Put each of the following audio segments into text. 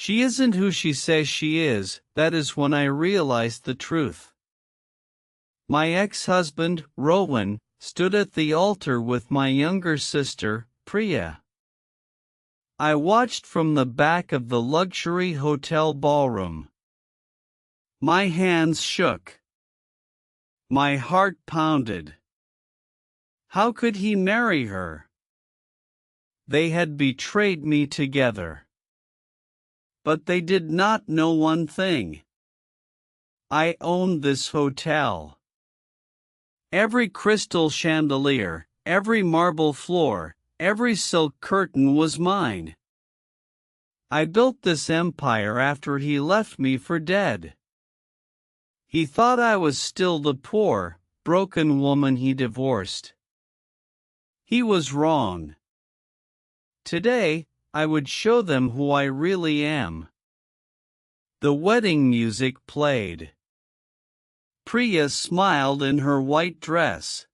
She isn't who she says she is. That is when I realized the truth. My ex-husband, Rowan, stood at the altar with my younger sister, Priya. I watched from the back of the luxury hotel ballroom. My hands shook. My heart pounded. How could he marry her? They had betrayed me together. But they did not know one thing. I owned this hotel. Every crystal chandelier, every marble floor, every silk curtain was mine. I built this empire after he left me for dead. He thought I was still the poor, broken woman he divorced. He was wrong. Today, I would show them who I really am. The wedding music played. Priya smiled in her white dress.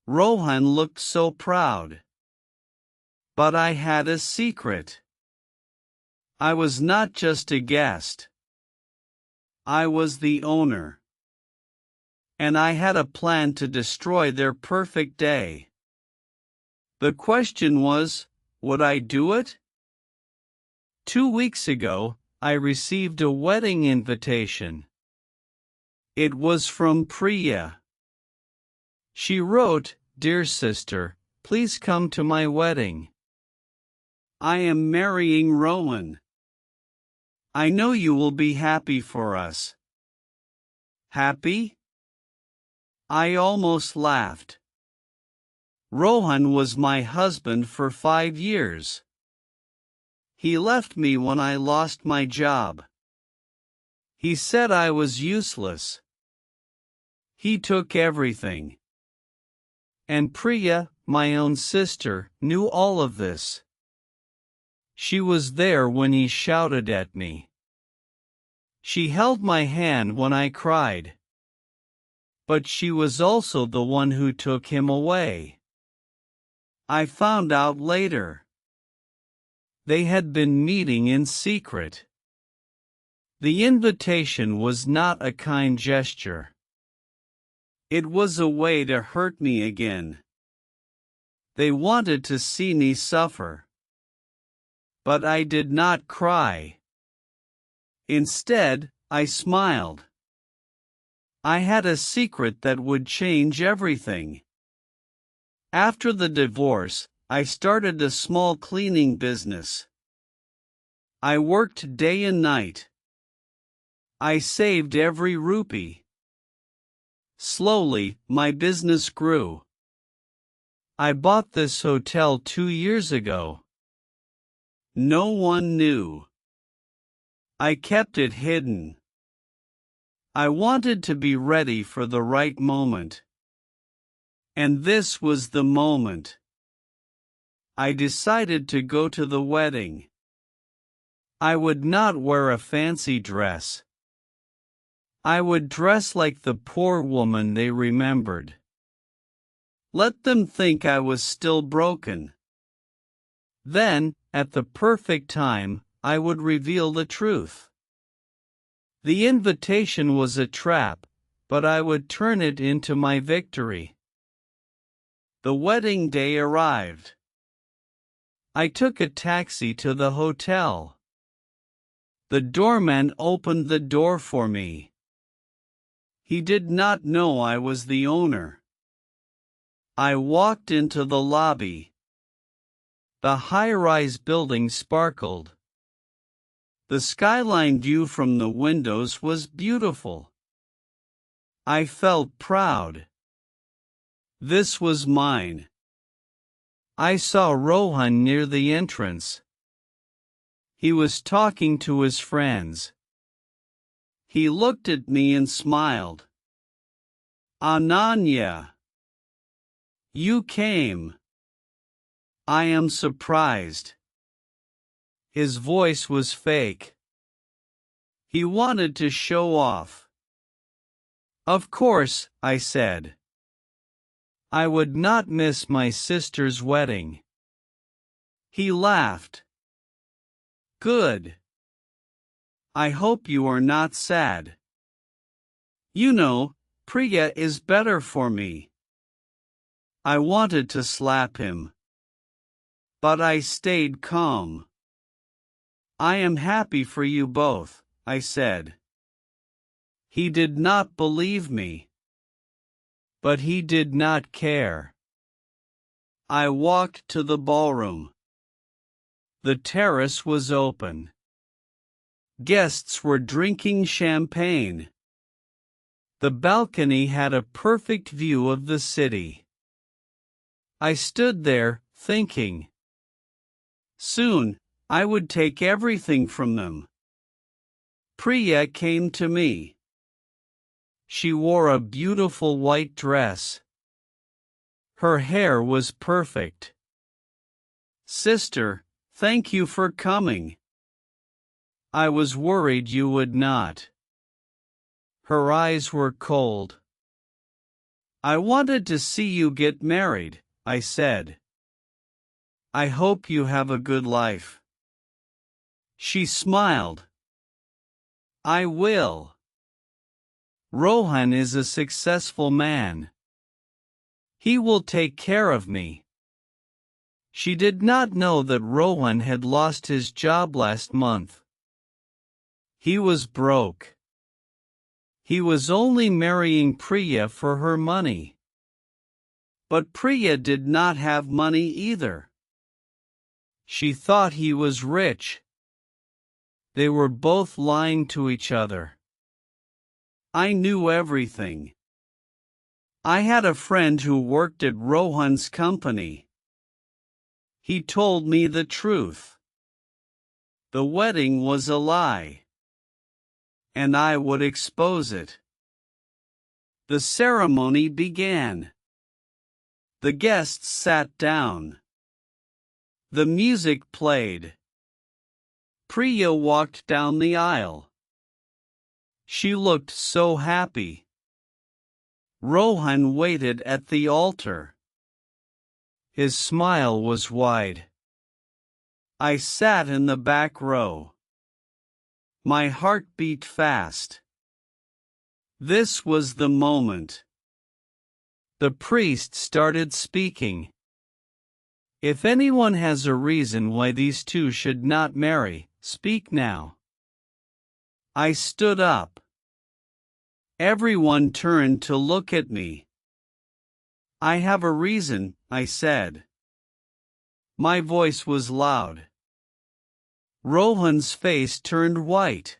Rohan looked so proud. But I had a secret. I was not just a guest. I was the owner. And I had a plan to destroy their perfect day. The question was, would I do it? 2 weeks ago, I received a wedding invitation. It was from Priya. She wrote, "Dear sister, please come to my wedding. I am marrying Rowan. I know you will be happy for us." Happy? I almost laughed. Rohan was my husband for 5 years. He left me when I lost my job. He said I was useless. He took everything. And Priya, my own sister, knew all of this. She was there when he shouted at me. She held my hand when I cried. But she was also the one who took him away. I found out later. They had been meeting in secret. The invitation was not a kind gesture. It was a way to hurt me again. They wanted to see me suffer. But I did not cry. Instead, I smiled. I had a secret that would change everything. After the divorce, I started a small cleaning business. I worked day and night. I saved every rupee. Slowly, my business grew. I bought this hotel 2 years ago. No one knew. I kept it hidden. I wanted to be ready for the right moment. And this was the moment. I decided to go to the wedding. I would not wear a fancy dress. I would dress like the poor woman they remembered. Let them think I was still broken. Then, at the perfect time, I would reveal the truth. The invitation was a trap, but I would turn it into my victory. The wedding day arrived. I took a taxi to the hotel. The doorman opened the door for me. He did not know I was the owner. I walked into the lobby. The high-rise building sparkled. The skyline view from the windows was beautiful. I felt proud. This was mine. I saw Rohan near the entrance. He was talking to his friends. He looked at me and smiled. "Ananya, you came. I am surprised." His voice was fake. He wanted to show off. "Of course," I said. I would not miss my sister's wedding. He laughed. Good. I hope you are not sad. You know, Priya is better for me. I wanted to slap him, but I stayed calm. I am happy for you both, I said. He did not believe me, but he did not care. I walked to the ballroom. The terrace was open. Guests were drinking champagne. The balcony had a perfect view of the city. I stood there, thinking. Soon, I would take everything from them. Priya came to me. She wore a beautiful white dress. Her hair was perfect. Sister, thank you for coming. I was worried you would not. Her eyes were cold. I wanted to see you get married, I said. I hope you have a good life. She smiled. I will. Rohan is a successful man. He will take care of me. She did not know that Rohan had lost his job last month. He was broke. He was only marrying Priya for her money. But Priya did not have money either. She thought he was rich. They were both lying to each other. I knew everything. I had a friend who worked at Rohan's company. He told me the truth. The wedding was a lie. And I would expose it. The ceremony began. The guests sat down. The music played. Priya walked down the aisle. She looked so happy. Rohan waited at the altar. His smile was wide. I sat in the back row. My heart beat fast. This was the moment. The priest started speaking. If anyone has a reason why these two should not marry, speak now. I stood up. Everyone turned to look at me. I have a reason, I said. My voice was loud. Rohan's face turned white.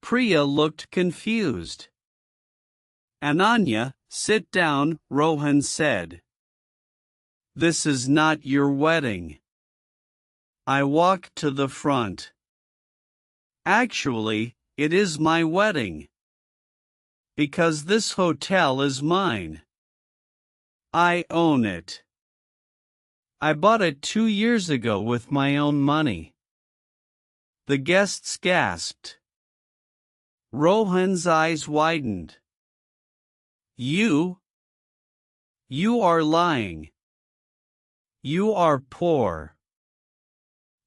Priya looked confused. Ananya, sit down, Rohan said. This is not your wedding. I walked to the front. Actually, it is my wedding. Because this hotel is mine. I own it. I bought it 2 years ago with my own money. The guests gasped. Rohan's eyes widened. You are lying. You are poor.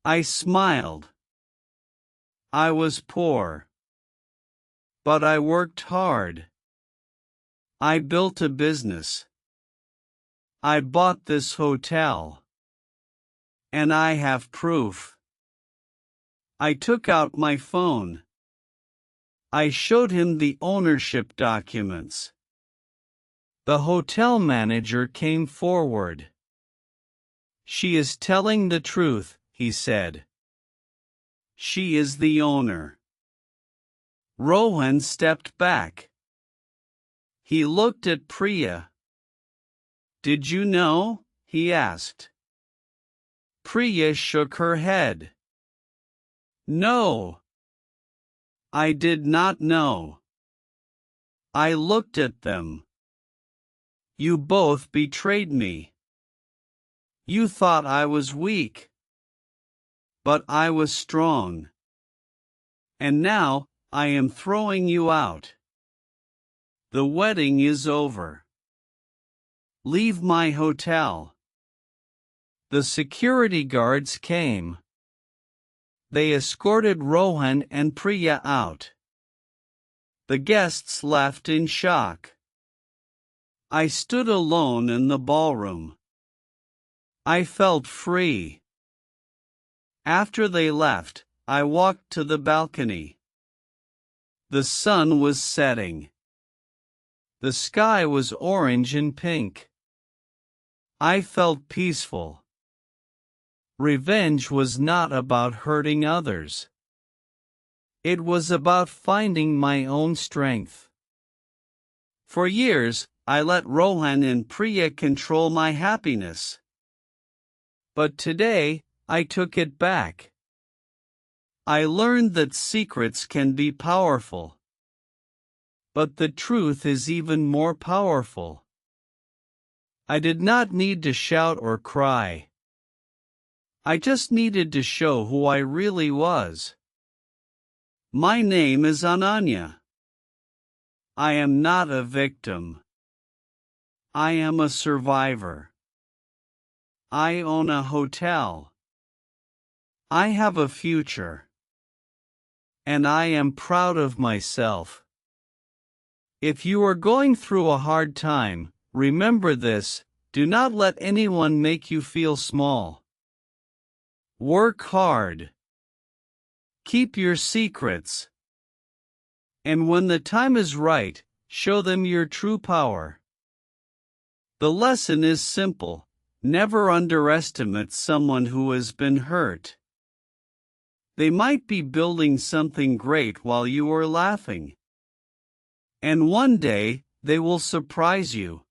I smiled. I was poor. But I worked hard. I built a business. I bought this hotel. And I have proof. I took out my phone. I showed him the ownership documents. The hotel manager came forward. She is telling the truth, he said. She is the owner. Rohan stepped back. He looked at Priya. Did you know? He asked. Priya shook her head. No. I did not know. I looked at them. You both betrayed me. You thought I was weak. But I was strong. And now, I am throwing you out. The wedding is over. Leave my hotel. The security guards came. They escorted Rohan and Priya out. The guests left in shock. I stood alone in the ballroom. I felt free. After they left, I walked to the balcony. The sun was setting. The sky was orange and pink. I felt peaceful. Revenge was not about hurting others. It was about finding my own strength. For years, I let Rohan and Priya control my happiness. But today, I took it back. I learned that secrets can be powerful. But the truth is even more powerful. I did not need to shout or cry. I just needed to show who I really was. My name is Ananya. I am not a victim. I am a survivor. I own a hotel. I have a future. And I am proud of myself. If you are going through a hard time, remember this: do not let anyone make you feel small. Work hard. Keep your secrets. And when the time is right, show them your true power. The lesson is simple: never underestimate someone who has been hurt. They might be building something great while you are laughing. And one day, they will surprise you.